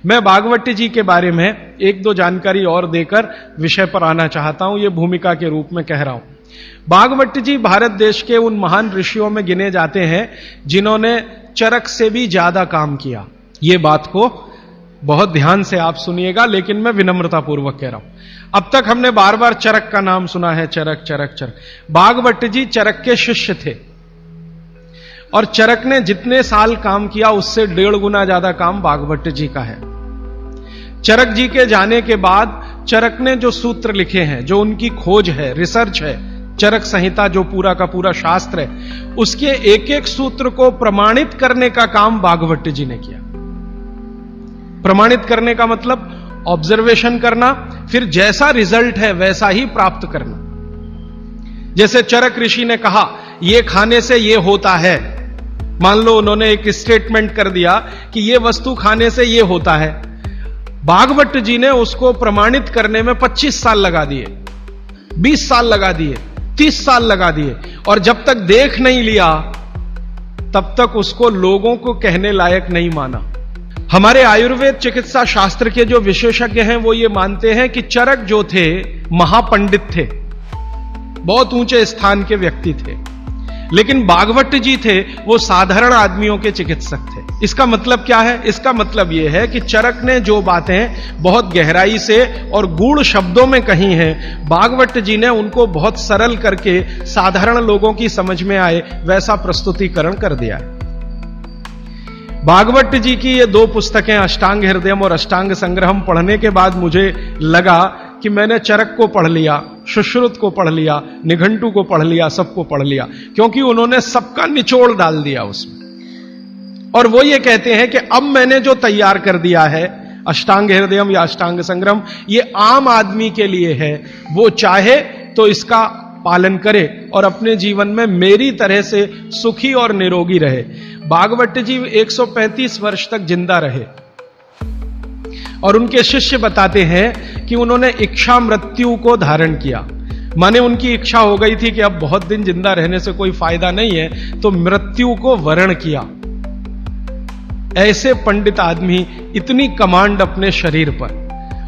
मैं भागवत जी के बारे में एक दो जानकारी और देकर विषय पर आना चाहता हूं, यह भूमिका के रूप में कह रहा हूं। भागवत जी भारत देश के उन महान ऋषियों में गिने जाते हैं जिन्होंने चरक से भी ज्यादा काम किया। ये बात को बहुत ध्यान से आप सुनिएगा, लेकिन मैं विनम्रता पूर्वक कह रहा हूं। अब तक हमने बार बार चरक का नाम सुना है, चरक चरक चरक। भागवत जी चरक के शिष्य थे और चरक ने जितने साल काम किया उससे 1.5 गुना ज्यादा काम भागवत जी का है। चरक जी के जाने के बाद चरक ने जो सूत्र लिखे हैं, जो उनकी खोज है, रिसर्च है, चरक संहिता जो पूरा का पूरा शास्त्र है, उसके एक एक सूत्र को प्रमाणित करने का काम भागवत जी ने किया। प्रमाणित करने का मतलब ऑब्जर्वेशन करना, फिर जैसा रिजल्ट है वैसा ही प्राप्त करना। जैसे चरक ऋषि ने कहा यह खाने से यह होता है, मान लो उन्होंने एक स्टेटमेंट कर दिया कि यह वस्तु खाने से यह होता है, भागवत जी ने उसको प्रमाणित करने में 25 साल लगा दिए, 20 साल लगा दिए, 30 साल लगा दिए, और जब तक देख नहीं लिया तब तक उसको लोगों को कहने लायक नहीं माना। हमारे आयुर्वेद चिकित्सा शास्त्र के जो विशेषज्ञ हैं वो ये मानते हैं कि चरक जो थे महापंडित थे, बहुत ऊंचे स्थान के व्यक्ति थे, लेकिन भागवत जी थे वो साधारण आदमियों के चिकित्सक थे। इसका मतलब क्या है? इसका मतलब यह है कि चरक ने जो बातें बहुत गहराई से और गूढ़ शब्दों में कही हैं, भागवत जी ने उनको बहुत सरल करके साधारण लोगों की समझ में आए वैसा प्रस्तुतिकरण कर दिया है। भागवत जी की ये 2 पुस्तकें अष्टांग हृदयम और अष्टांग संग्रहम पढ़ने के बाद मुझे लगा कि मैंने चरक को पढ़ लिया, सुश्रुत को पढ़ लिया, निघंटु को पढ़ लिया, सबको पढ़ लिया, क्योंकि उन्होंने सबका निचोड़ डाल दिया उसमें। और वो ये कहते हैं कि अब मैंने जो तैयार कर दिया है अष्टांग हृदयम या अष्टांग संग्रहम, ये आम आदमी के लिए है, वो चाहे तो इसका पालन करे और अपने जीवन में मेरी तरह से सुखी और निरोगी रहे। भागवत जी 135 वर्ष तक जिंदा रहे और उनके शिष्य बताते हैं कि उन्होंने इच्छा मृत्यु को धारण किया। माने उनकी इच्छा हो गई थी कि अब बहुत दिन जिंदा रहने से कोई फायदा नहीं है, तो मृत्यु को वरण किया। ऐसे पंडित आदमी, इतनी कमांड अपने शरीर पर।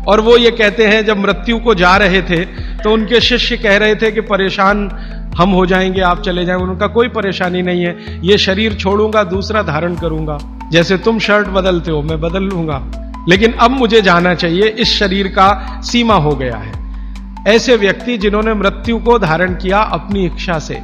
और वो ये कहते हैं जब मृत्यु को जा रहे थे तो उनके शिष्य कह रहे थे कि परेशान हम हो जाएंगे, आप चले जाएंगे। उनका कोई परेशानी नहीं है, ये शरीर छोड़ूंगा, दूसरा धारण करूंगा, जैसे तुम शर्ट बदलते हो मैं बदल लूंगा, लेकिन अब मुझे जाना चाहिए, इस शरीर का सीमा हो गया है। ऐसे व्यक्ति जिन्होंने मृत्यु को धारण किया अपनी इच्छा से,